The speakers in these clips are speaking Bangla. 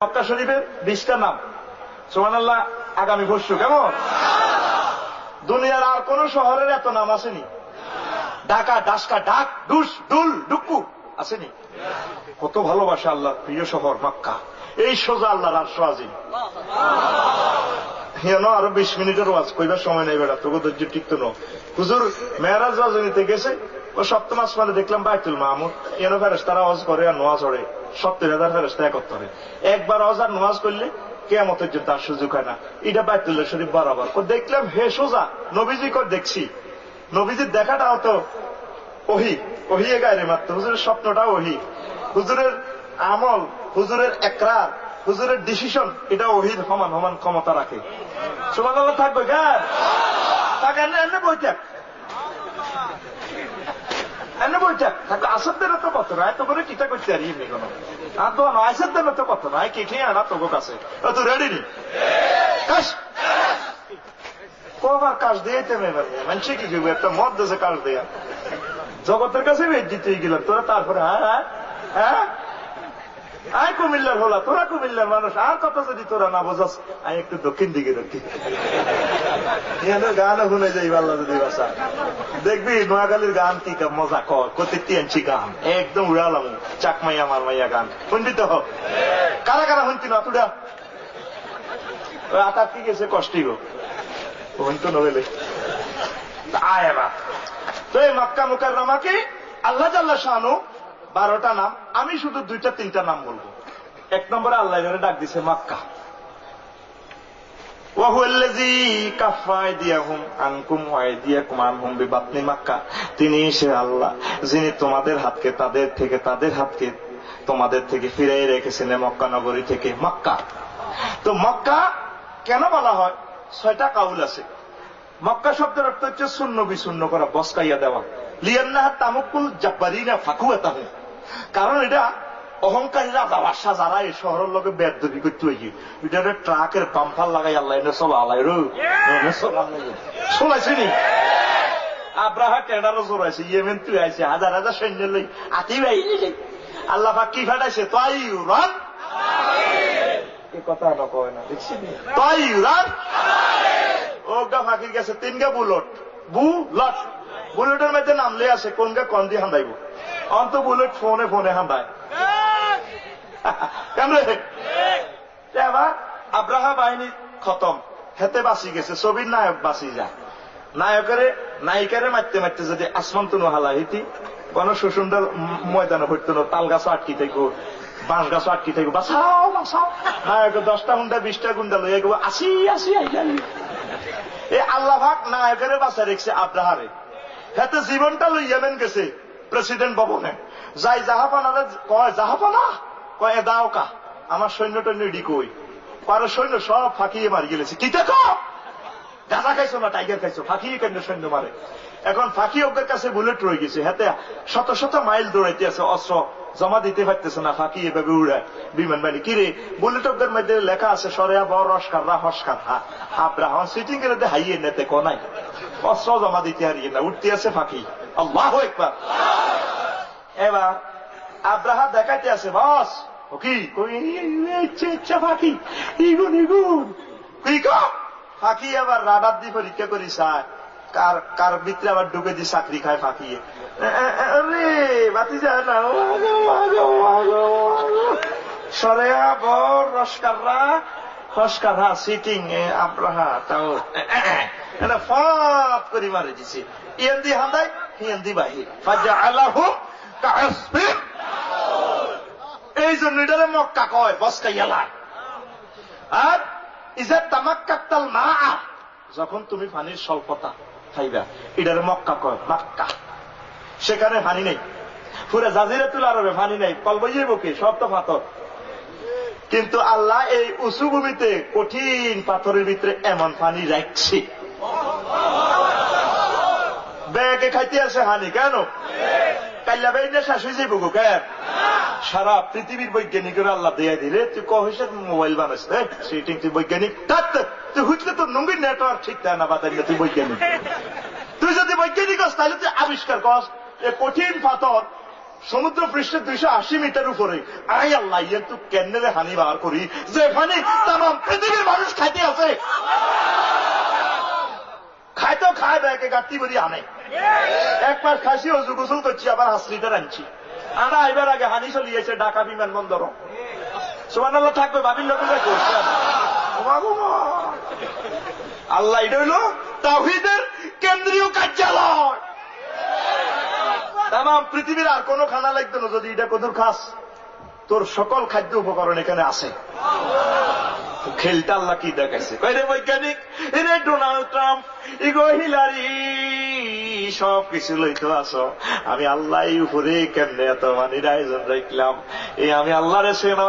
মক্কা শরীফের 20টা নাম সুবহানাল্লাহ। আগামী পরশু কেমন? দুনিয়ার আর কোন শহরের এত নাম আসেনি। ঢাকা, ডাসকা, ডাক, ডুস, ডুল, ডুকু আসেনি। কত ভালোবাসা আল্লাহ প্রিয় শহর মক্কা। এই সোজা আল্লাহর আরশ আজিম। আরো 20 মিনিটের ওয়াজ কইবার সময় নেই বেড়া, তোকে ধৈর্য টিকতো না। হুজুর মেরাজ রজনীতে গেছে, ও সপ্তম আসমানে দেখলাম বাইতুল মামুর, এন ফেরেশতারা ওয়াজ করে আর নোয়াজ পড়ে, 70,000 ফেরেশতা একত্রে। একবার ওয়াজ আর নোয়াজ করলে কিয়ামতের জন্য তার সুযোগ হয় না। এটা বাইতুল্লাহ শরীফ বরাবর। ও দেখলাম হে সোজা নবীজি কর দেখছি। নবীজির দেখাটাও তো ওহি, ওহিয়ে গায়ে মাত্র। হুজুরের স্বপ্নটাও ওহি, হুজুরের আমল, হুজুরের একরার, হুজুরের ডিসিশন, এটা ওহির সমান সমান ক্ষমতা রাখে। সুবহানাল্লাহ। থাকবে গান থাকেন না এনে বইটাক, এনে বইটাক থাকবে। আসর দেন তো কত নয়, তো করে কিটা করতে পারি এমনি কোনো আর তো নয়। আসর দেন তো কত নয়, কিঠে আনা তোর কাছে। তো রেডি নি কবার কাজ দিয়েতে মানুষে কি করবো? একটা মদ দেশে কাজ দেয়া জগতের কাছে বেদ দিতে গেলাম তোরা। তারপরে হ্যাঁ হ্যাঁ আয় কুমিল্লার হলা, তোরা কুমিল্লার মানুষ, আর কথা যদি তোরা না বোঝাস আমি একটু দক্ষিণ দিকে রাখি। গান শুনে যাই আল্লাহ যদি বাসা। দেখবি নোয়াখালীর গান কি মজা কর, কত টিএনসি গান একদম উড়ালাম। চাক মাইয়া মার মাইয়া গান শুনবি তো? কারা কারা শুনতি না তুড়া? আতার কি গেছে কষ্টি গো শুনতো নবেলে। আয় এবার তো এই মক্কা মুকাররমাকে আল্লাহ জাল্লা শানু 12টা নাম, আমি শুধু 2-3টা নাম বলবো। 1 নম্বরে আল্লাহ এখানে ডাক দিছে মক্কা। তিনি সে আল্লাহ যিনি তোমাদের হাতকে তাদের হাতকে তোমাদের থেকে ফিরাই রেখেছেন মক্কা নগরী থেকে। মক্কা তো মক্কা কেন বলা হয়? 6টা কাউল আছে। মক্কা শব্দের অর্থ হচ্ছে শূন্য বিশূন্য করা, বসকাইয়া দেওয়া। লিয়ান্নাহা তামুকুল জাব্বারিনা ফাকুয়াতাহু, কারণ এটা অহংকারীরা বাসা যারা এই শহরের লোকে বেদবি করতে হয়েছে, এটা ট্রাকের পাম্পার লাগাই আল্লাহ এনে সব আলাই শোনাইছিনি। আব্রাহা টেডারও জোরাইছে, ইয়েমেন তুই আইছে, হাজার হাজার সৈন্য লই আতি ভাই আল্লাহ পাক কি ফাটাইছে? তাইয়ুরান, এই কথা না কয় না দেখছি তাইয়ুরান। ওগা ফাঁকি গেছে 3 বুলেট, বুলট, বুলেটের মধ্যে নামলে আছে কোনটা কন দিয়ে হান্দাইব। অন্ত বুলেট ফোনে ফোনে হান্দায় কেন রে? এবার আব্রাহা বাহিনী খতম, হেতে বাঁচি গেছে। ছবির নায়ক বাঁচি যায়, নায়িকারে মারতে মারতে যদি আসমান তুনো হালা হইতি, কোন সুসুন্দর ময়দানে হইত না, তাল গাছও আটকি থাকবো, বাঁশ গাছও আটকি থাকবো, বাঁচাও বাঁচাও। নায়ক 10টা গুন্ডা 20টা গুন্ডা লইয়া গেবো, আসি আসি আইলাম। এই আল্লাহ পাক নায়কের বাঁচা রেখছে আব্রাহারে। হেতে জীবনটা লইয়াবেন গেছে প্রেসিডেন্ট ভবনে। যাই জাহাপানারে কয়, জাহাপানা কয় দাও কা আমার সৈন্য টৈন্য ডি কই, কারো সৈন্য সব ফাঁকিয়ে মারি গেলেছে। কি দেখো গাঁজা খাইছো না টাইগার খাইছো, ফাঁকিয়ে কেন সৈন্য মারে। এখন ফাঁকি ওদের কাছে বুলেট রয়ে গেছে, হাতে শত শত মাইল দৌড়াইতে আছে, অস্ত্র জমা দিতে পারতেছে না, ফাঁকি এভাবে উড়ায় বিমান বাহিনী। কিরে বুলেট ওদের মধ্যে লেখা আছে সরেয়া বড় রসকাররা হসকার হা আব্রাহম সিটিং এর হাইয়ে নেতে কোনাই, অস্ত্র জমা দিতে হারিয়ে না, উঠতে আছে ফাঁকি। আল্লাহু আকবার। এবার আব্রাহা দেখাইতে আছে বস কি ইচ্ছা ফাঁকি ইগুন ইগুন কি ফাঁকি। আবার রাডার দিয়ে পরীক্ষা করি চায় কার কার ভিতরে আবার ঢুকে দিয়ে চাকরি খায় ফাঁকিয়ে। বাতি যায় না সরেয়া বর রসকাররা হসকাররা সিটিং আব্রাহা তাও ফাপ করে মারে দিছে। ইয়েন্দি হান্দাই হিয়েন্দি বাহির ফাজা আলাহু কাসফিন। এই জন্য এটারে মক্কা কয়, বসকাইয়ালা। আর ইজা তামাক্কাতাল মা, যখন তুমি পানির স্বল্পতা খাইবা, এটারে মক্কা কয়, মক্কা। সেখানে পানি নেই, পুরো জাজিরাতুল আরবে পানি নেই, কলবইয়ে বুকে সব তো পাথর। কিন্তু আল্লাহ এই উঁচু ভূমিতে কঠিন পাথরের ভিতরে এমন পানি রাখছে, ব্যাগে খাইতে আছে হানি। কেন কাল্লা বেইনে শেষ হয়ে যাইব গো কেন? সারা পৃথিবীর বৈজ্ঞানিকের আল্লাহ দিয়ে দিলে তুই কহিস মোবাইল বানাস, সিটিং তুই বৈজ্ঞানিক, তুই হুটলে তোর নঙ্গির নেটওয়ার্ক ঠিক দেয় না, বাতাইলে তুই বৈজ্ঞানিক। তুই যদি বৈজ্ঞানিক হস তাহলে তুই আবিষ্কার কর কঠিন পাথর সমুদ্র পৃষ্ঠে 280 মিটার উপরে। আই আল্লাহ, ইয়ে তো কেন্দ্রে হানি বার করি যেখানে তাম পৃথিবীর মানুষ খাইতে আছে। খাইতেও খায় ব্যাগে গাঁটি ভরি আনে। এক মাস খাসি অজু গোসল করছি, আবার 5 লিটার আনছি। আনা এবার আগে হানি চলিয়েছে ঢাকা বিমানবন্দর। সুবহানাল্লাহ থাকবে বাবির লোক করছে আল্লাহ। এটা হইল তাওহীদের কেন্দ্রীয় কার্যালয়। তাম পৃথিবীর আর কোন খানা লাগতো না যদি এটা কদুর খাস। তোর সকল খাদ্য উপকরণ এখানে আছে। খেলটা আল্লাহ কি দেখাইছে, কইরে বৈজ্ঞানিক, এরে ডোনাল্ড ট্রাম্প, ইগো হিলারি, সব কিছু লইতো আসো। আমি আল্লাহ উপরে কেমনে এত মানির আয়োজন রাখলাম। এই আমি আল্লাহরে সেন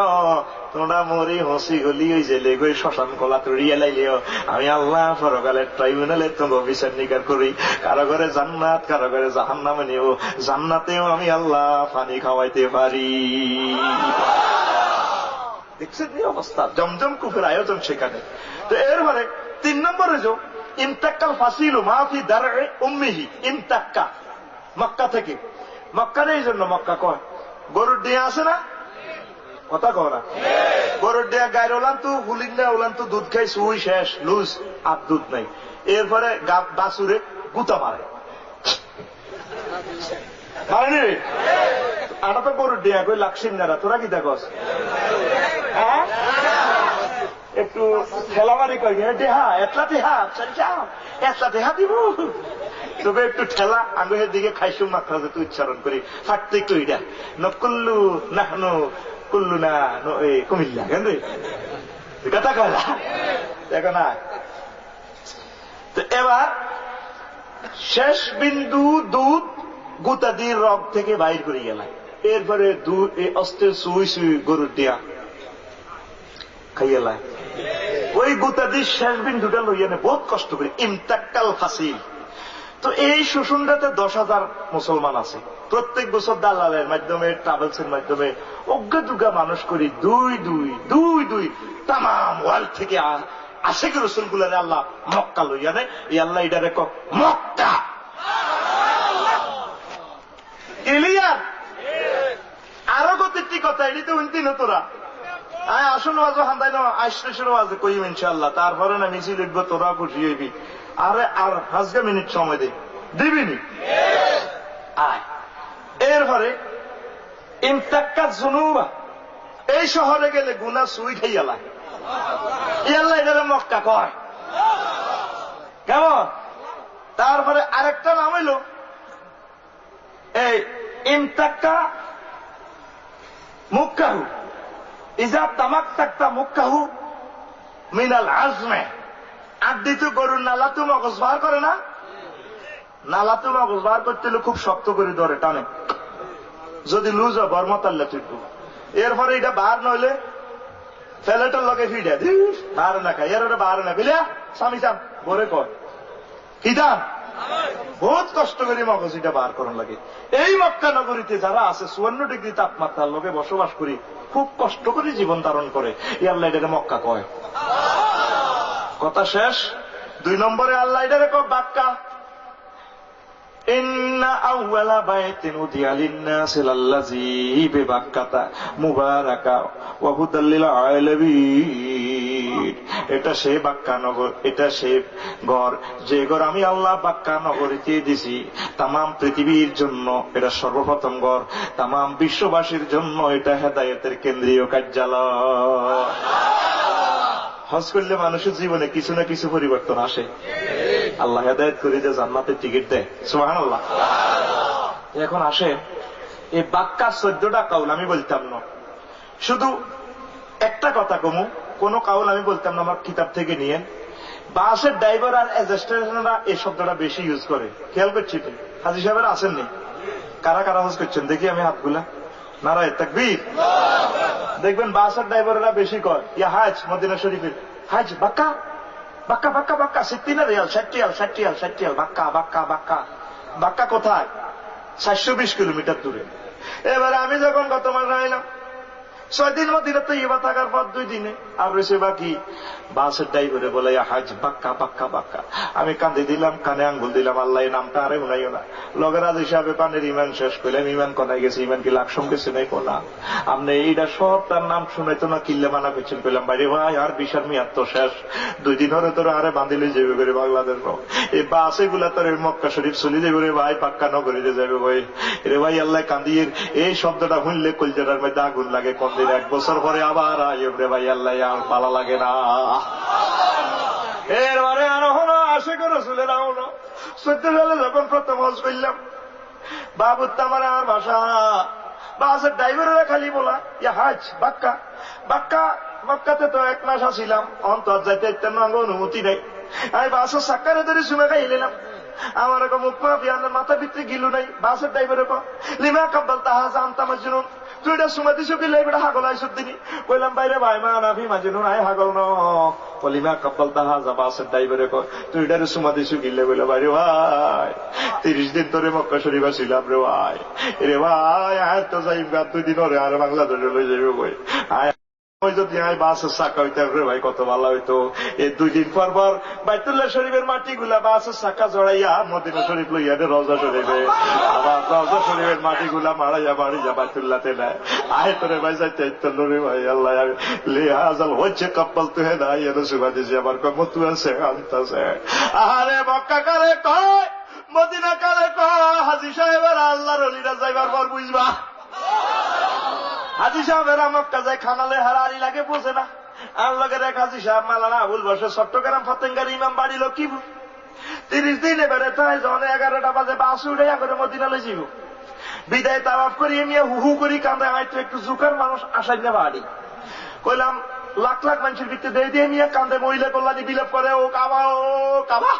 তোমরা মরি হসি গলি ওই জেলে গই শ্মশান কলা তড়িয়ে লাইলেও আমি আল্লাহ পরকালের ট্রাইব্যুনালে তোমার বিচার নিকার করি। কারো ঘরে জান্নাত, কারো ঘরে জাহান্নামে নেও। জান্নাতেও আমি আল্লাহ পানি খাওয়াইতে পারি। দেখছেন এই অবস্থা, জমজম কুফের আয়োজন সেখানে। তো এরপরে 3 নম্বরে যে ইমতাক্কাল ফাসিলু মাফি দারএ উম্মিহি, ইমতাক্কা মক্কা থেকে। মক্কার এই জন্য মক্কা কয়, গরুর ডিয়া আছে না, কথা কয় না, গরুর ডিয়া গায়ের ওলান তো হুলিন না, ওলান তো দুধ খাই সুই শেষ লুজ, আর দুধ নাই। এরপরে বাছুরে গুতা মারে, মারেনি রে। আটা তো গরুর ডিয়া কই লাকসিন না, তোরা কি দেখস একটু ঠেলামারি করি দেহা এতলা দেহা এতলা দেহা দিব তবে একটু ঠেলা আঙ্গুলের দিকে খাইসুম মাত্রা তুই উচ্চারণ করি ফাটতে একটু ইডা নকুল্লু নাহনু কুল্লু না কুমিল্লা কেন রে কথা কয়লা দেখো না। তো এবার শেষ বিন্দু দুধ গুতাদির রগ থেকে বাইর করে গেলাম। এরপরে দুধ অস্ত্রের সুই সুই গরুর দিয়া খাইয়েলায়। ওই গুতাদির শেষ বিন্দুটা লইয়া নে বহুত কষ্ট করি, ইমতাক্কাল ফাসিল। তো এই শোষণটাতে 10,000 মুসলমান আছে। প্রত্যেক বছর দালালের মাধ্যমে, ট্রাভেলসের মাধ্যমে অজ্ঞা দুর্গা মানুষ করি দুই তাম ওয়ার্ল্ড থেকে আশেক রসুল গুলারে আল্লাহ মক্কা লইয়া নেয়। এই আল্লাহ এটারে মক্কা ক্লিয়ার। আরো গতিটি কথা এটি তো উন্তি নতোরা আসুন ওয়াজ হান্দাই না আইসের ওয়াজ কইম ইনশাআল্লাহ। তারপরে না মিছিল লিখবো, তোরা খুশি হইবি। আরে আর 5 মিনিট সময় দিবিনি আয়। এরপরে ইমতাক্কা জুনুবা, এই শহরে গেলে গুনা সুই খাইয়ালা। ইয়াল্লাহ এটারে মক্কা কয় কেমন। তারপরে আরেকটা নাম হইল এই ইমতাক্কা মুক্কাহু, ইজা তামাক তাক্তা মুক্কাহু মিনাল আজমে। আড্ডি তো গরুর নালা তো মগজ বার করে না, নালা তো মগজ বার করতে হলে খুব শক্ত করে ধরে টানে, যদি লুজ হয় বর্মতাল্লা তুইব। এরপরে এটা বার নইলে ফেলেটার লগে ফিডা বার না খাই, এর বার না বুঝলিয়া স্বামী চান বরে কয় কি দাম বহুত কষ্ট করে মগজ এটা বার করার লাগে। এই মক্কা নগরীতে যারা আছে 54 ডিগ্রি তাপমাত্রার লোকে বসবাস করি, খুব কষ্ট করে জীবন ধারণ করে। আল্লাহ এটাকে মক্কা কয়। কথা শেষ। 2 নম্বরে আল্লাহ এটাকে কয় বাক্কা। ইন্না আউওয়ালা বাইতিন উদিয়া লিন-নাসি লাল্লাযী বিবাক্কাতা মুবারাকা ওয়া হুদাল লিল আলামিন। এটা সেই বাক্কা নগর, এটা সেই ঘর যে ঘর আমি আল্লাহ বাক্কা নগরীতে দিছি তামাম পৃথিবীর জন্য। এটা সর্বপ্রথম ঘর, তামাম বিশ্ববাসীর জন্য এটা হেদায়েতের কেন্দ্রীয় কার্যালয়। হজ করলে মানুষের জীবনে কিছু না কিছু পরিবর্তন আসে। আল্লাহ হেদায়েত করে যে জান্নাতের টিকিট দেয়, সুবহানাল্লাহ। এখন আসে এই বাক্কা 14টা কাউল আমি বলতাম না, শুধু একটা কথা কমু, কোন কাউল আমি বলতাম না, আমার কিতাব থেকে নিয়ে। বাসের ড্রাইভার আর এজেস্টেশনরা এই শব্দটা বেশি ইউজ করে, খেয়াল করছি। হাজী সাহেবেরা আসেননি? কারা কারা হজ করছেন দেখি আমি হাতগুলা। নারায়ে তাকবীর। দেখবেন বাসের ড্রাইভাররা বেশি কয় ইয়া হাজ মদিনা শরীফের হাজ বাক্কা বাক্কা বাক্কা বাক্কা 60 রিয়াল 60 রিয়াল 60 রিয়াল 60 রিয়াল বাক্কা বাক্কা বাক্কা। বাক্কা কোথায়? 420 কিলোমিটার দূরে। এবারে আমি যখন গত মাসে আইলাম 6 দিন মদিনা তো ইবা থাকার পর 2 দিনে আর রয়েছে বাকি। বাসের ড্রাইভারে বলে হাজ বাক্কা বাক্কা বাক্কা। আমি কান্দে দিলাম, কানে আঙ্গুল দিলাম, আল্লাহ এই নামটা আরে শুনাইও না। লগেরাজ হিসাবে কানের ইমান শেষ করলাম, ইমান কোনায় গেছে, ইমান কি লাকসম গেছে নাই কোনা। আপনি এইটা সব তার নাম শুনাইতো না, কিল্লে মানা পেছন পেলাম বাইরে ভাই আর বিশার মেয়াদ তো শেষ, 2 দিন হরে তোর আরে বাঁধিলে যাবে করে বাংলাদেশ। এই বাস এগুলা তোর মক্কা শরীফ চলে যাবে রে ভাই, পাক্কা নগরীতে যাবে ভাই। রে ভাই আল্লাহ কান্দিয়ে এই শব্দটা শুনলে কলজাটার মধ্যে আগুন লাগে। কোন দিন 1 বছর পরে আবার আইব রে ভাই, আল্লাহ আর ভালো লাগে না। এরবারে আরো হলো আশে করে চলে না হলো। 14 সালে যখন প্রথম হজ করলাম, বাবুত্তা আমার আমার ভাষা বাসের ড্রাইভারেরা খালি বলা ইয়া হাজ বাক্কা বাক্কা। মক্কাতে তো 1 মাস আসিলাম, অন্তর যাইতে অনুমতি নেই। আমি বাসের সাক্কারে ধরে শুনে খাই নিলাম। আমার মুখ মাথা ভিতরে গিলু নাই। বাসের ড্রাইভারে লিমা কাব্বাল তাহা জানতা মাজনুন, তুই এটা সময় দিস কি এটা হাগল আইসব দিনি। কইলাম বাইরে ভাই মা নাভি মাজনুন আয় হাগল ন লিমা কাব্বাল তাহা যা। বাসের ড্রাইভারে তুই এটার সময় দিস গিলে বলে বাইরে ভাই 30 দিন ধরে মক্কা শরীফ ছিলাম রে ভাই। রে ভাই আর তো যাই 2 দিন ধরে আর বাংলাদেশে লই যাবে বই। যদি আমি বাসের চাকা হইতাম রে ভাই কত ভালো হইতো। এই 2 দিন পর পর বাইতুল্লাহ শরীফের মাটি গুলা বাসের চাকা জড়াইয়া মদিনা শরীফ লইয়া রওজা শরীফে, আবার রওজা শরীফের মাটি গুলা মারাইয়া বাড়িয়া বাইতুল্লাহতে নেয়। আয় তোরে ভাই যাইতে রে ভাই আল্লাহ লিহাজাল হচ্ছে কাব্বাল তুহে না এর সুবা দিয়েছি আমার কমতু আছে আনতাছে। আরে মক্কা কারে কয় মদিনা কারে কয়, হাজী সাহেবের আল্লাহর ওলিরা যাইবার পর বুঝবা। হাজী সাহেবেরা মক্কা যায় খানালে হারারি লাগে বোঝে না। আর লগের এক হাজী সাহেব মালানা আবুল বসে চট্টগ্রাম ফতেঙ্গার ইমাম বাড়ি লক্ষ্মীপুর। 30 দিনে বেড়ে তাই যখন 11টা বাজে বাস উঠে করে মদিনা লই যাব। বিদায় তাওয়াফ করিয়ে নিয়ে হু করি কান্দে। হয়তো একটু জুকার মানুষ আসাই না বাড়ি। কইলাম লাখ লাখ মানুষের ভিতরে দিয়ে দিয়ে নিয়ে কান্দে মহিলা কল্যাণী বিলাপ করে ও কাবা ও কাবা।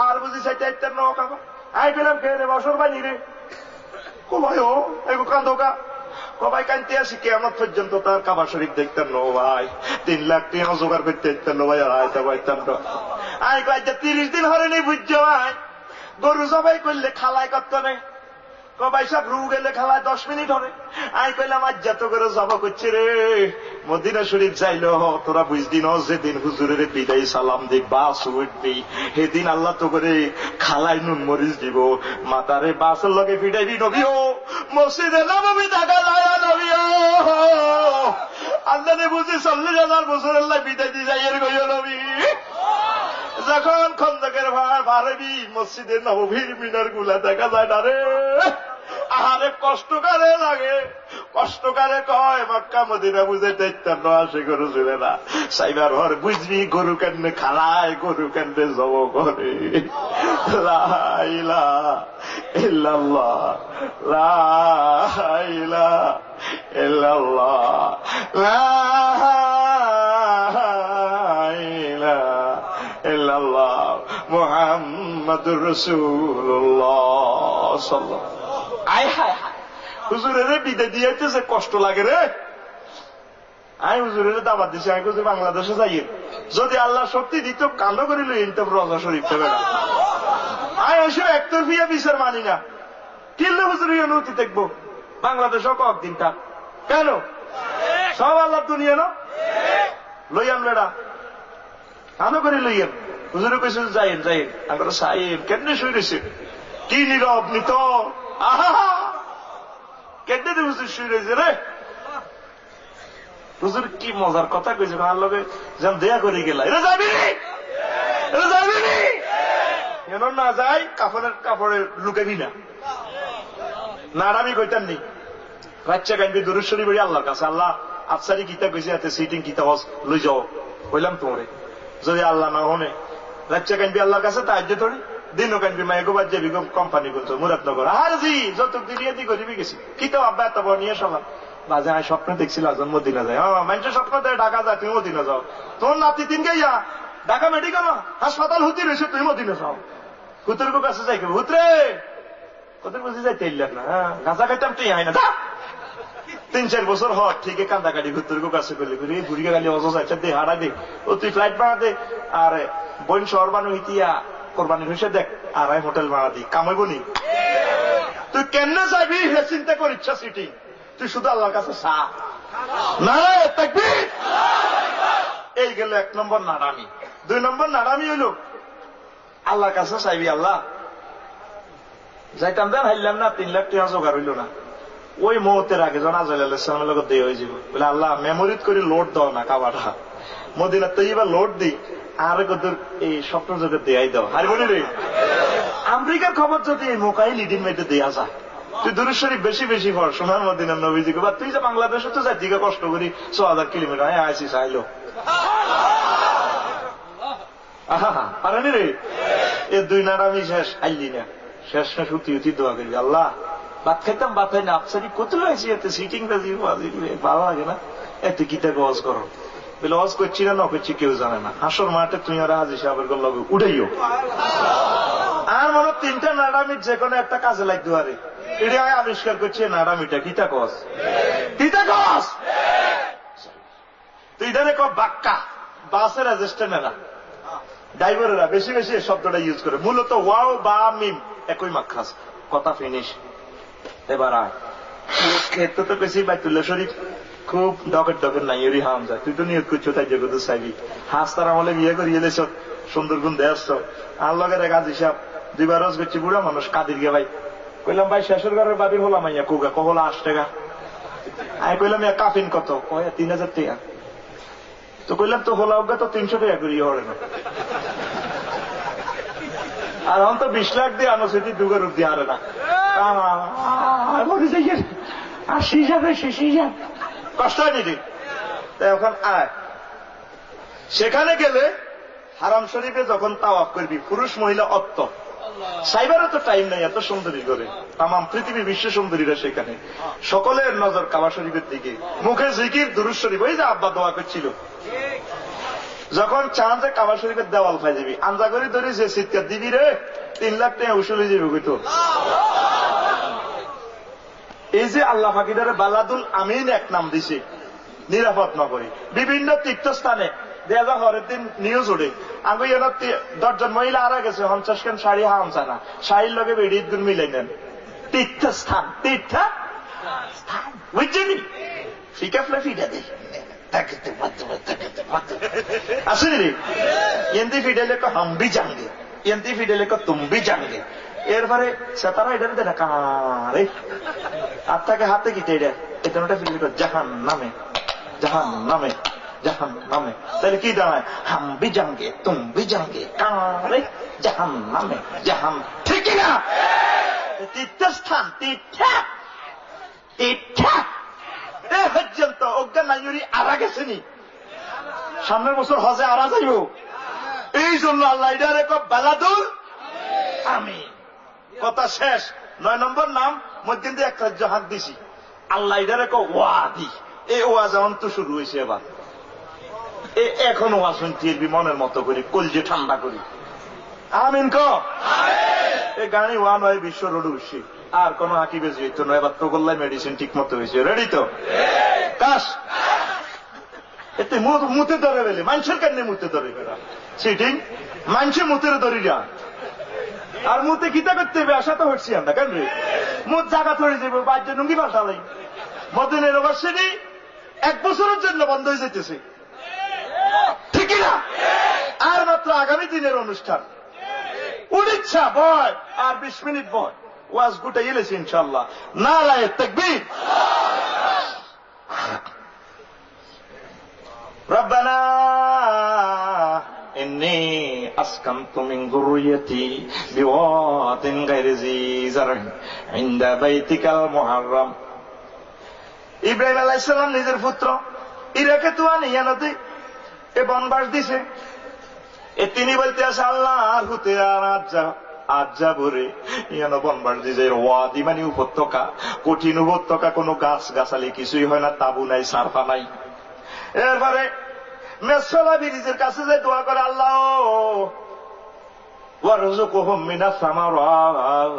আর বুঝি চাইতে ন কাবা। আই পেলাম কে রে বসর বানি রে ও ভাই ও এগো কান্দোকা কবাই কানতে আসি কেমন পর্যন্ত তার কাবা শরীফ দেখতেন নো ভাই। 3 লাখ টাকা জোগাড় করতে দেখতেন নো ভাই। আর আয়তা পাইতেন না। আই কয়েকটা 30 দিন হরেনি বুঝছো ভাই। গরু জবাই করলে খালায় কত নেই কবাই সব রু গেলে খালায় 10 মিনিট হরে। আই কইলাম আজ যত করে জবা করছে রে মদিনা শরীফ যাইল তোরা বুঝদি ন যেদিন হুজুরের বিদায় সালাম দিক বাস উঠবি সেদিন আল্লাহ তো করে খালায় নুন মরিচ দিব। মাতারে বাসের লগে ফিটাইবি নবীও মসজিদে নবী দেখা যায় নবীও। আল্লাহ বুঝি 40,000 বছরের লাই বিদায় দিয়ে যাই এর গইও নবী। যখন খন্দকের ভাড় ভাড়বি মসজিদের নবীর মিনার গুলা দেখা যায় না রে। আহারে কষ্টকারে লাগে, কষ্টকারে কয় মক্কা মদিনা বুঝে দেখতেন না আসে গরু ছিল না। সাইবার ঘর বুঝবি গরু কেন্দ্রে খালায় গরু কেন্দ্রে জব করে। লা ইলাহা ইল্লাল্লাহ লা ইলাহা ইল্লাল্লাহ লা ইলাহা ইল্লাল্লাহ মুহাম্মাদুর রাসূলুল্লাহ সাল্লাল্লাহু আয় হায় হায়। হুজুরের বিদায় দিয়েছে কষ্ট লাগে রে। আমি হুজুরের দাবাত দিছি আমি হুজুর বাংলাদেশে যাই যদি আল্লাহ শক্তি দিত কালো করে লই তো রোজা শরীফ থেকে না। আমি ওইসব একতরফিয়া বিচার মানি না। কিনলে হুজুরের অনুমতি দেখবো বাংলাদেশও কয়েকদিন থাক কেন সব আল্লাহ দুনিয়া না লইয়াম লেডা কালো করে লইয়াম। হুজুরে কইছে যাইন যাইন আমার সাহেব কেমনে শুয়ে রয়েছে কি নীরব নিত কেটে দিয়ে হুজুর শুয়ে রয়েছে রে। হুজুর কি মজার কথা কইছে আমার লগে যেন দেয়া করে গেলা এটা যাবি এটা যাবি কেন না যাই কাপড়ে লুকাবি না নাড়ামি কইতাম নি বাচ্চা কানবি দরুদ শরীফ পড়ি আল্লাহর কাছে আল্লাহ আফসারি কিতা কইছে এতে সিটিং কিতা হস লই যাও কইলাম তোরে যদি আল্লাহ না হনে বাচ্চা কানবি আল্লাহর কাছে তাহাজ্জুদ ধরি দিনও কানবি মায়ে গোবার যাবি কোম্পানি বলছো মুরাদনগর আর জি যত দিলিয়ে দি করিবি গেছি কিতা আব্বা এত বড় নিয়ে সবার বাজে আমি স্বপ্ন দেখছিলাম মদিনা যায়। হ্যাঁ মানুষের স্বপ্ন দেয় ঢাকা যায় তুমি মদিনা যাও। তোর নাতি 3 গাইয়া ঢাকা মেডিকেল হাসপাতাল হুতি রয়েছে তুমি মদিনা যাও। হুতুর কাছে যাই হুতরে ওদের বুঝে যাইতে না। হ্যাঁ গাঁজা খাইতাম তুই হয় না 3-4 বছর হট ঠিক কান্দা কাটি হুতুর কাছে করলি ঘুরি গালি অজা দে হারাই দে ও তুই ফ্লাইট ভাড়া দে আর বোন শহর বানু হিতিয়া কোরবানি হয়েছে দেখ আর হোটেল ভাড়া দি কামাইব নি তুই কেমনে যাবি হে চিন্তা কর ইচ্ছা সিটি তুই শুধু আল্লাহর কাছে চা নারায়ে তাকবীর। এই গেল 1 নম্বর নাড়ামি। 2 নম্বর নাড়ামি হইল আল্লাহর কাছে চাইবি, আল্লাহ যাইতাম দেন হাইলাম না, 3 লাখ টাকা জোগাড় হইল না, ওই মুহূর্তের আগে যখন আজরাইল আলাইহিস সালামের লগে দেয়া হয়ে যাব, বলে আল্লাহ মেমোরিত করে লোড দাও না কাবাটা, মদিনা তৈবা লোড দিই আর কদর এই স্বপ্ন জগৎ দেয়াই দাও। আর বলি রে আমেরিকার খবর যদি এই মোকাইল ইডিন মেয়েতে দেয়া যায়, তুই দুরূদ শরীফ বেশি বেশি পড়, সোনার মদিনার নবীজিকে, বা তুই যে বাংলাদেশে তো যাই দিকে কষ্ট করি 6000 কিলোমিটার আইসি চাইলো পারেনি রে। এ 2 নাড়ামি শেষ, আইলি না, শেষ না সুতি উতি দোয়া করবি, আল্লাহ ভাত খাইতাম ভাত খাই না, আপসারি কত লাগছে এতে সিটিং ভালো লাগে না, এতে কিতা গজ করো, বলে অজ করছি না ন করছি কেউ জানে না, হাসর মাঠে তুই আর হাজি সাহেবের লগে উঠাইও। আর মনে 3টা নাড়ামির যে কোনো একটা কাজে লাগতে পারে, এটা আবিষ্কার করছে নাড়ামিটা কিতা কস, কিতা কস তুই ধরে ক বাক্কা, বাসের অ্যাসিস্ট্যান্টেরা ড্রাইভারেরা বেশি বেশি এই শব্দটা ইউজ করে, মূলত ওয়াও বা মিম একই মাখাস, কথা ফিনিশ। এবার আয় ক্ষেত্রে তো বেশি বাইতুল্লাহ শরীফ খুব ডকেট ডকেট নাই ওরি হাম যায়, তুই তো নিয়োগ করছো তাই জগত চাইবি, হাস তার আমলে বিয়ে করিয়ে এলেছ সুন্দরগুন দেয়াস, আর লগের এক আজি সাহেব 2 বার রস করছি, বুড়া মানুষ কাদির গে ভাই, কইলাম ভাই শেষের ঘরের বাবির হলাম আইয়া কোগা কহলা 8 টাকা, আমি কইলাম কাফিন কত, 3000 টাকা, তো কইলাম তো হলা ওগা তো 300 টাকা করিয়ে হরে না, আর এখন তো 20 লাখ দিয়ে আনুসিতি দুগের রূপ দিয়ে হারে না, 80,000 60,000 কষ্ট হয় নিদি। এখন আয় সেখানে গেলে হারাম শরীফে যখন তাওয়াফ করবি, পুরুষ মহিলা অত্ত সাইবারও তো টাইম নাই এত সুন্দরী করে, তাম পৃথিবী বিশ্ব সুন্দরীরা সেখানে, সকলের নজর কাবা শরীফের দিকে, মুখে জিকির দুরূদ শরীফ, ওই যে আব্বা দোয়া করছিল, যখন চান যে কাবা শরীফের দেওয়াল পাই যাবি, আঞ্জা করে ধরে যে চিৎকার দিবি রে 3 লাখ টাকা উসুল হয়ে যাবে তো। এই যে আল্লাহ ফাকিদারে বালাদুল আমিন এক নাম দিছে, নিরাপদ নগরী, বিভিন্ন তীর্থস্থানে দেয়া যা হরের দিন নিউজ উঠে, আমি 10 জন মহিলা আরা গেছে 50 খান শাড়ি হামছা না, শাড়ির লগে বেড়িয়ে গুণ মিলাই নেন, তীর্থস্থান তীর্থস্থান বুঝছেনি, ফিকা ফ্লে ফিটা দেয় আসেনি রে, এমতি ফিডেলে হাম ভি জাঙ্গে, এমতি ফিডেলে তুম ভি জাঙ্গে, এরপরে সেতারা এটা দেয় কারে আর তাকে হাতে কি এটা এটা ফিডেল জাহান নামে জাহান নামে জাহান নামে, তাহলে কি দাঁড়ায় হাম ভি জাঙ্গে তুম ভি জাঙ্গে কারে জাহান নামে জাহান, ঠিক না? তীর্থস্থান তীর্থ তীর্থ পর্যন্ত অজ্ঞান নাইরি আরা গেছেনি, সামনের বছর হজে আরা যাইব, এই জন্য আল্লাহ এটার এক বালাদুল আমিন। কথা শেষ। 9 নম্বর নাম মধ্যে দিয়ে এক রাজ্য হাত দিছি, আল্লাহ এটার এক ওয়াদি, এই ওয়াজ এখন তো শুরু হয়েছে, এবার এখন ওয়াজ শুনতে মনের মতো করি, কলজে ঠান্ডা করি, আমিন ক। এই গাড়ি ওয়ান হয় বিশ্ব রোড উঠছি, আর কোন হাকি বেশি হইতো না, এবার তো গোল্লাই মেডিসিন ঠিক মতো হয়েছে, রেডি তো কাশ, এতে মুতে ধরে বেলে মানুষের কেন মুতে ধরে বেড়া, সিটিং মানুষের মুতের ধরি যা, আর মুতে খিতা করতে হবে, আশা তো হচ্ছি আমরা কেন রে, মুখ জায়গা ধরে যাবো, বাজ্য নুঙ্গি পাল্টালাই, মদিনা ইউনিভার্সিটি 1 বছরের জন্য বন্ধ হয়ে যেতেছে, ঠিক না? আর মাত্র আগামী দিনের অনুষ্ঠান, উড়িচ্ছা বয় আর 20 মিনিট বয়, ওয়াজ গুটাই এলেছি ইনশাল্লাহ, নারায়ে তাকবীর। রব্বানা ইন্নী আসকানতু মিন যুররিয়্যাতি বিওয়াদিন গায়রি যী যার'ইন ইনদা বাইতিকাল মুহাররাম। ইব্রাহিম আলাইহিস সালাম নিজের পুত্র ইরাকে তুয়া নিয়ানতে এ বনবাস দিছে, তিনি বলতে আছে আল্লাহ আর হতে আর আজ যাবরে ইয়ানো বনবাস দিছে, ওয়াদি মানে উপত্যকা, কঠিন উপত্যকা, কোনো গাছ গাছালি কিছুই হয় না, তাবু নাই সারফা নাই। এরপরে মেসলা বিরিজের কাছে যে দোয়া করে, আল্লাহ ওয়ারযুকহুম মিনাস সামারাত,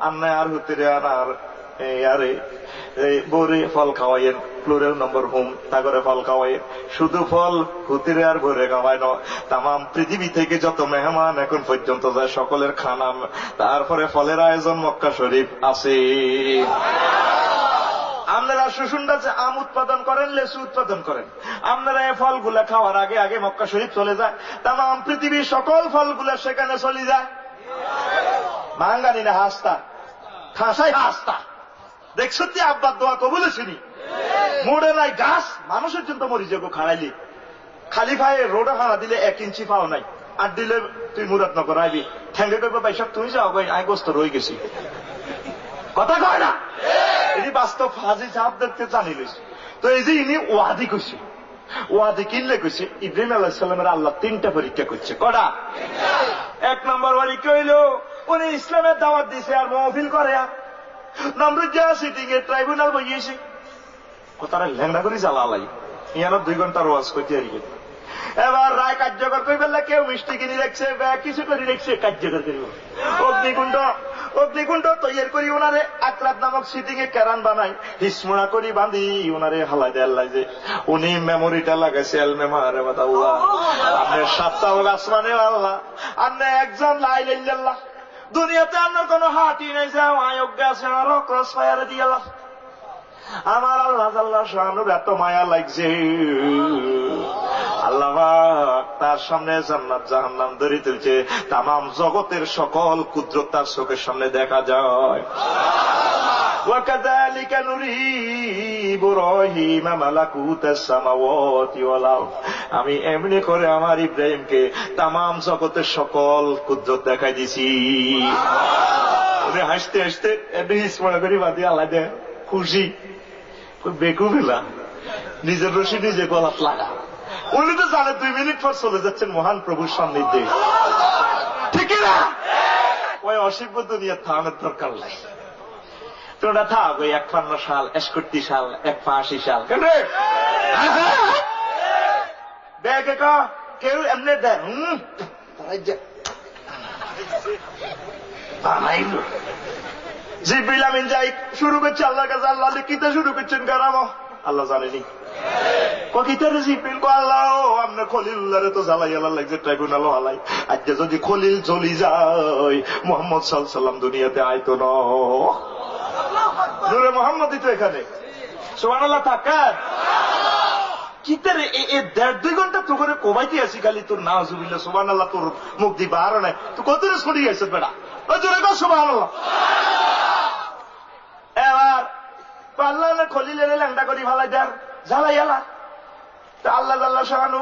আন্না আর হতে আর আরে বরে ফল খাওয়াইয়েন, প্লুরাল নম্বর হুম, তাগরে ফল খাওয়াইয়েন, শুধু ফল হুতিরে আর ভরে খাওয়াই ন, তাম পৃথিবী থেকে যত মেহমান এখন পর্যন্ত যায় সকলের খানা, তারপরে ফলের আয়োজন মক্কা শরীফ আছে। আপনারা শুশুন্ডা যে আম উৎপাদন করেন, লেচু উৎপাদন করেন, আপনারা এই ফলগুলা খাওয়ার আগে আগে মক্কা শরীফ চলে যায়, তাম পৃথিবীর সকল ফলগুলা সেখানে চলে যায়। মাঙ্গানি না হাস্তা, ঠাসাই হাস্তা। দেখছো তুই আব্বার দোয়া কবুল শুনি, মোড়ে নাই গাছ, মানুষের জন্য মরি যাবো খাড়াইলি, খালি ভাইয়ে রোডে হারা দিলে 1 ইঞ্চি পাও নাই, আর দিলে তুই মুরাদনগর আইবি, ঠেঙ্গে করবো ভাই সব তুমি যাও ভাই, আই গোস্ত রয়ে গেছি। কথা কয় না, এটি বাস্তব হাজি সাহাবদেরকে জানি লইছে। তো এই যে ইনি ওয়াদি কইছে, ওয়াদি কিনলে কইছে ইব্রাহিম আলাইহিস সালামের আল্লাহ 3টা পরীক্ষা করছে। কটা? 1 নম্বর পরীক্ষা হইল উনি ইসলামের দাওয়াত দিছে আর মহফিল করে, নমরুদ যা সিটিং এর ট্রাইব্যুনাল বইয়েছে, কথাটা ল্যাংড়া করে জ্বালালাই, ইয়ার 2 ঘন্টার ওয়াজ করতে আর এবার রায় কার্যকর করে ফেললে কেউ মিষ্টি কিনে রেখছে, কিছু করে রেখছে, কার্যকর করিব। অগ্নিকুণ্ড তৈরি করি ওনারে আকরাত নামক সিটিং এ কেরান বানাই, হিসমুড়া করি বাঁধি ওনারে হালাই দেয় আল্লাহ, যে উনি মেমোরিটা লাগাইছে এল মেমারে বাতাউল্লাহ, আপনার 7টা হোক আসমানে আল্লাহ, আপনি একজন লাই লাইল্লাহ, দুনিয়াতে আপনার কোন হাঁটি নাই, যাও আয়োগ্য আছে আরো ক্রস ফায়ারে দিয়ে আল্লাহ। আমার আল্লাহ আল্লাহ শানুর এত মায়া লাগছে, আল্লাহ তার সামনে জান্নাত জাহান্নাম ধরে তুলছে, তামাম জগতের সকল কুদরত তার চোখের সামনে দেখা যায়। وَكَذَلِكَ نُرِي إِبْرَاهِيمَ مَلَكُوتَ السَّمَاوَاتِ وَالْأَرْضِ, আমি এমনি করে আমার ইব্রাহিমকে তামাম জগতের সকল কুদরত দেখাই দিছি। উনি হাসতে হাসতে এমনি হিসমা করি বাদি আল্লাহ দেয়, খুশি বেকুবেলা, নিজের রশি নিজে গলাত লাগা। উনি তো জানে 2 মিনিট পর চলে যাচ্ছেন মহান প্রভুর সান্নিধ্যে, ঠিক না? ওই অসিব্য দুনিয়া থামের দরকার নাই, তোরা থাক ওই 51 সাল, 61 সাল, 81 সাল, ব্যাগে কেউ এমনি দেয় জিবরিল আমিন যাই শুরু করছে আল্লাহর কাছে, আল্লাহ কিতা শুরু করছেন কারাম, আল্লাহ জানেনি কিতারে জিবরিল কো আল্লাহ আপনি খলিলুল্লাহরে তো জ্বালাই আল্লাহ লাগছে ট্রাইব্যুনাল হালাই, আজকে যদি খলিল চলি যায় মুহাম্মদ সাল্লাল্লাহু আলাইহি সাল্লাম দুনিয়াতে আইতো না, নূরে মুহাম্মদই তো এখানে, সুবহানাল্লাহ তাকাত কিতারে এই 1.5-2 ঘন্টা তো করে কোবাইতে আসি খালি তোর নাউজুবিল্লাহ সুবহানাল্লাহ, তোর মুখ দি বার নাই তো কত রে ছড়িয়ে গেছে বেটা, ওই জোরে কর সুবহানাল্লাহ। এবার আল্লাহ না খলিলের ল্যাংটা করি ভালাই দেন জ্বালাই এলা, তা আল্লাহ আল্লাহ শাহানু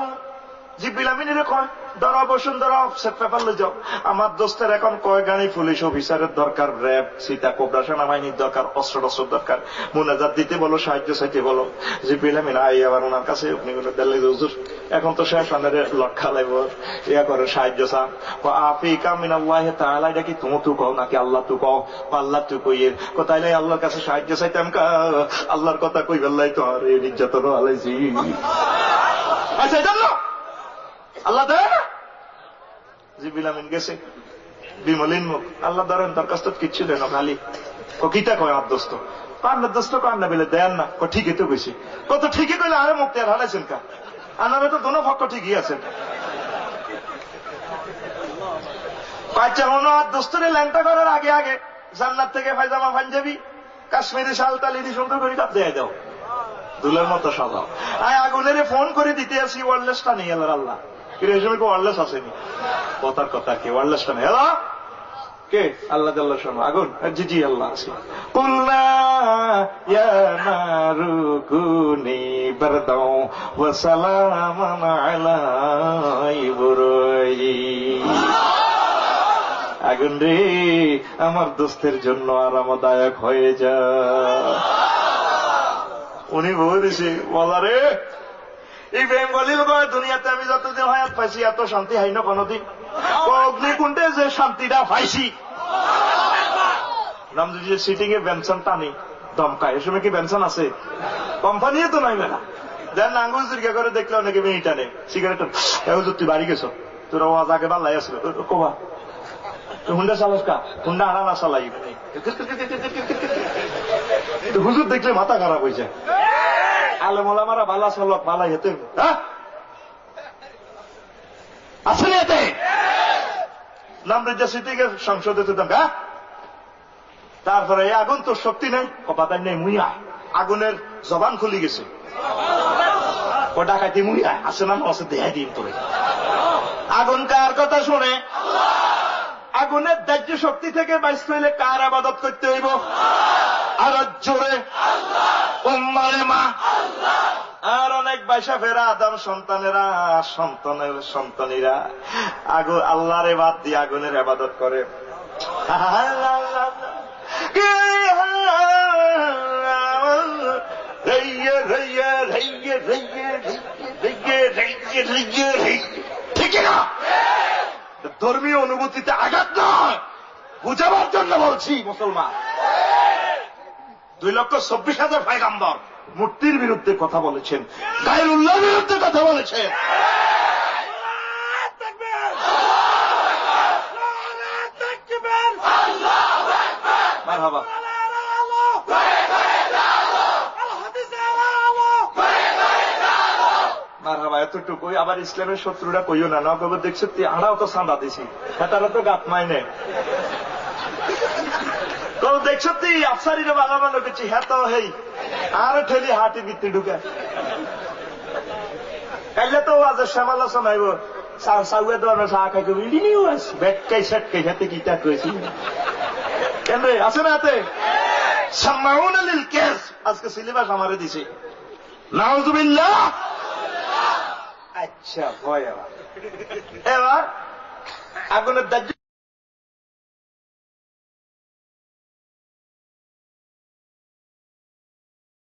জিবরিল আমিনের কয় ধরো বসুন্ধরা অফসেট পেপার লই যাও, আমার দোস্তের এখন কয় গাড়ি পুলিশ অফিসারের দরকার, র্যাব সীতা কোবরা সেনাবাহিনীর দরকার, অস্ত্র টস্ত্র দরকার, মুনাজাত দিতে বলো, সাহায্য চাইতে বলো। জিবরিল আমিন আই আবার ওনার কাছে আপনি দিল্লি হুজুর এখন তো শেষ আনের লক্ষা লাগব, ইয়া করে সাহায্য চান, আফিকা মিনাল্লাহ তাআলা, এটা কি তুমি তো কও নাকি আল্লাহ তো কও? আল্লাহ তো কইয়ের কোথায় নাই, আল্লাহর কাছে সাহায্য চাইতাম কা, আল্লাহর কথা কই বেলাই তো আর এই নির্যাতন আলাইছি, আচ্ছা জানো আল্লাহ দেয় না। জিবরিল আমিন গেছে বিমলিন মুখ, আল্লাহ ধরেন তার কাছ তো কিচ্ছু দেন খালি কিতা কয় আর দোস্ত, আপনার দোস্ত কার না বলে দেন না, ঠিকই তো গেছি, কত ঠিকই কইলে আরে মুক্তি আর হারাইছেন কা, আনারে তো দোনো পক্ষ ঠিকই আছেন, বাচ্চা মনে আর দোস্তরে ল্যাংটা করার আগে আগে জান্নাত থেকে পায়জামা পাঞ্জাবি কাশ্মীরি শাল টালি দিয়ে সুন্দর করে কাপ দিয়ে দাও, দুলের মতো সাজাও, আগুনের ফোন করে দিতে আসি ওয়ারলেসটা নেই, আল্লাহ ওয়ারলেস আসেনি, কথার কথা কি ওয়ারলেসটা নেই, হ্যালো কে আল্লাহ আল্লাহ শোনো আগুন, জি জি আল্লাহ আছে, কুল্লা ইয়া নারু কুনি বারদাও ওয়া সালামান আলা ইব্রাহিম, আগুন রে আমার দোস্তের জন্য আরামদায়ক হয়ে যা। উনি বলেছে বলা রে ইব্রাহিম খলিল কয় দুনিয়াতে আমি যতদিন হায়াত পাইছি এত শান্তি হয় না কোনদিন, অগ্নিকুণ্ডে যে শান্তিটা পাইছি, রামজি সিটিং এ বেনসন টানি দমকায়, এ সময় কি বেনসন আছে? কোম্পানিও তো নাই মেলা, দেন আঙ্গুল জিজ্ঞা করে দেখলে অনেকে মেয়ে টানে সিগারেট, তুই বাড়ি গেছ তোর আওয়াজ আগে বাল্লাই আসলো কোবা হুন্ডা চালাস কা, হুন্ডা আড়া না চালাই, হুজুর দেখলে মাথা খারাপ হয়েছে, আলে মোলামারা বালা চালক বালাই হেতে আসলে এতে নাম রেজা সিটিকে সংসদে তো দাম, তারপরে আগুন তোর শক্তি নেই, কপাতাই নেই মুইয়া আগুনের জবান খুলি গেছে। ও ডাকাতি মুড়িয়া আসে না আছে দেয়া দিন তোরে। আগুন কার কথা শুনে? আগুনের দাহ্য শক্তি থেকে বাইশ হইলে কার আবাদত করতে হইব? আর জোরে উম্মারে মা। আর অনেক বাইশা ফেরা আদম সন্তানেরা, সন্তানের সন্তানীরা আল্লাহরে বাদ দিয়ে আগুনের আবাদত করে। ঠিক না? ধর্মীয় অনুভূতিতে আঘাত নয়, বুঝাবার জন্য বলছি। মুসলমান 2,24,000 পয়গম্বর মূর্তির বিরুদ্ধে কথা বলেছেন, গায়রুল্লাহর বিরুদ্ধে কথা বলেছেন। মারহাবা। মারহাবা। এতটুকুই। আবার ইসলামের শত্রুরা কইও না, না কবে দেখছো আমরাও তো চাঁদা দিছি, তারা তো গাত মাইনে। দেখছো তুই আফসারিরা বাবা বানো গেছি, হ্যাঁ তো হেই আর ঠেলি হাটি ভিতরে ঢুকে কাইলে তো আজ শ্যামালা শোনাইব সাউয়ে দেওয়ানো চা খাই ব্যাটকাই সেটকাই হাতে কি তা করেছি কেন রে আছে না হাতে সাম্মাউন লিল কেস। আজকে সিলেবাস আমারে দিছে। নাউযুবিল্লাহ। আচ্ছা ভয় এবার আগুনের দাহ্য